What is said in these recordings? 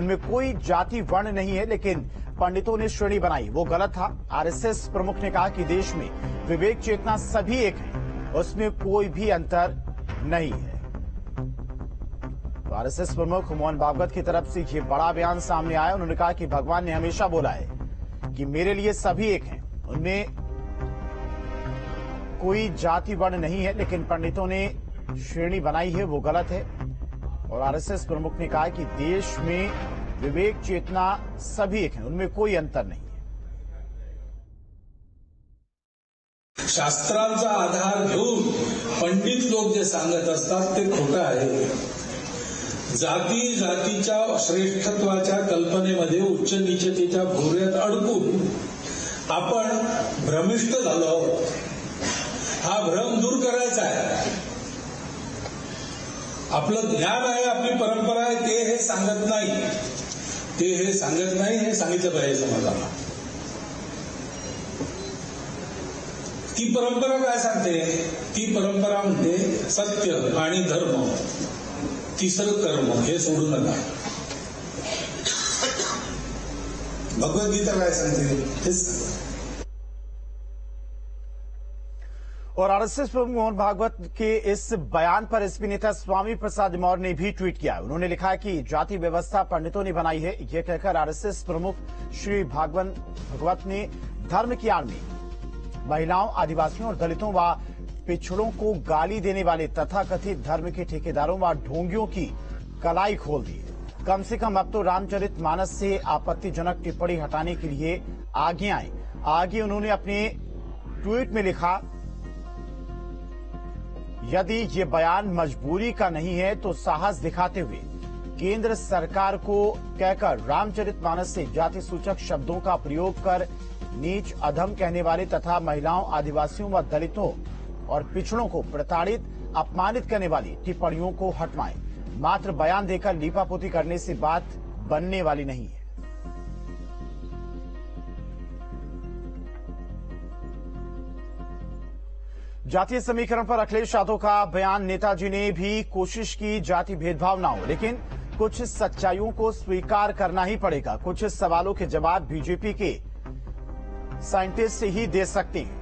उनमें कोई जाति वर्ण नहीं है, लेकिन पंडितों ने श्रेणी बनाई, वो गलत था। आरएसएस प्रमुख ने कहा कि देश में विवेक चेतना सभी एक है, उसमें कोई भी अंतर नहीं है। तो आरएसएस प्रमुख मोहन भागवत की तरफ से ये बड़ा बयान सामने आया। उन्होंने कहा कि भगवान ने हमेशा बोला है कि मेरे लिए सभी एक हैं, उनमें कोई जाति वर्ण नहीं है, लेकिन पंडितों ने श्रेणी बनाई है, वो गलत है। और आरएसएस प्रमुख ने कहा कि देश में विवेक चेतना सभी एक है, उनमें कोई अंतर नहीं है। शास्त्रांचा आधार घेऊन पंडित लोक जे सांगत असतात ते खोटं आहे। जाती जातीच्या श्रेष्ठत्वाच्या कल्पनेमध्ये उच्च नीचतेच्या भोवऱ्यात अडकून आपण भ्रमिष्ट झालो आहोत। हा भ्रम दूर करायचा आहे। आपलं ज्ञान आहे, आपली परंपरा आहे, ते हे सांगत नाही, हे सांगितलं पाहिजे समाजाला। ती परंपरा काय सांगते? ती परंपरा म्हणते सत्य आणि धर्म, तिसरं कर्म, हे सोडू नका। भगवद्गीता काय सांगते तेच। और आरएसएस प्रमुख मोहन भागवत के इस बयान पर एसपी नेता स्वामी प्रसाद मौर्य ने भी ट्वीट किया। उन्होंने लिखा कि जाति व्यवस्था पंडितों ने बनाई है। यह कहकर आरएसएस प्रमुख श्री भागवत ने धर्म की आड़ में महिलाओं, आदिवासियों और दलितों व पिछड़ों को गाली देने वाले तथाकथित धर्म के ठेकेदारों व ढोंगियों की कलाई खोल दी है। कम से कम अब तो रामचरितमानस से आपत्तिजनक टिप्पणी हटाने के लिए आगे आए। आगे उन्होंने अपने ट्वीट में लिखा, यदि ये बयान मजबूरी का नहीं है तो साहस दिखाते हुए केंद्र सरकार को कहकर रामचरितमानस से जाति सूचक शब्दों का प्रयोग कर नीच अधम कहने वाले तथा महिलाओं, आदिवासियों व दलितों और पिछड़ों को प्रताड़ित, अपमानित करने वाली टिप्पणियों को हटवाएं। मात्र बयान देकर लीपापोती करने से बात बनने वाली नहीं है। जातीय समीकरण पर अखिलेश यादव का बयान। नेताजी ने भी कोशिश की जाति भेदभाव ना हो, लेकिन कुछ सच्चाइयों को स्वीकार करना ही पड़ेगा। कुछ सवालों के जवाब बीजेपी के साइंटिस्ट ही दे सकते हैं।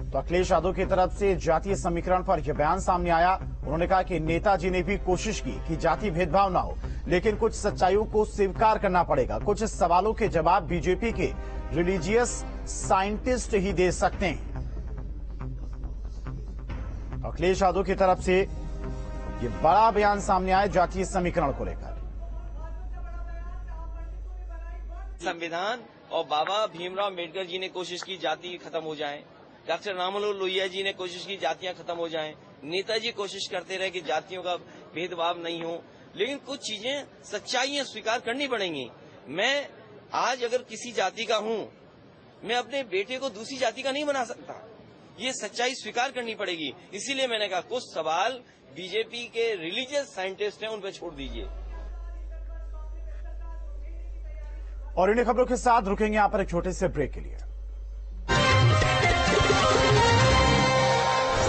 तो अखिलेश यादव की तरफ से जातीय समीकरण पर यह बयान सामने आया। उन्होंने कहा कि नेताजी ने भी कोशिश की कि जाति भेदभाव ना हो, लेकिन कुछ सच्चाइयों को स्वीकार करना पड़ेगा। कुछ सवालों के जवाब बीजेपी के रिलीजियस साइंटिस्ट ही दे सकते हैं। अखिलेश यादव की तरफ से यह बड़ा बयान सामने आया जातीय समीकरण को लेकर। संविधान और बाबा भीमराव अम्बेडकर जी ने कोशिश की जाति खत्म हो जाए। डॉक्टर राममनोहर लोहिया जी ने कोशिश की जातियां खत्म हो जाएं। नेताजी कोशिश करते रहे कि जातियों का भेदभाव नहीं हो, लेकिन कुछ चीजें सच्चाइयां स्वीकार करनी पड़ेंगी। मैं आज अगर किसी जाति का हूं, मैं अपने बेटे को दूसरी जाति का नहीं बना सकता। ये सच्चाई स्वीकार करनी पड़ेगी। इसीलिए मैंने कहा कुछ सवाल बीजेपी के रिलीजियस साइंटिस्ट हैं, उन पर छोड़ दीजिए। और इन खबरों के साथ रुकेंगे यहां पर एक छोटे से ब्रेक के लिए।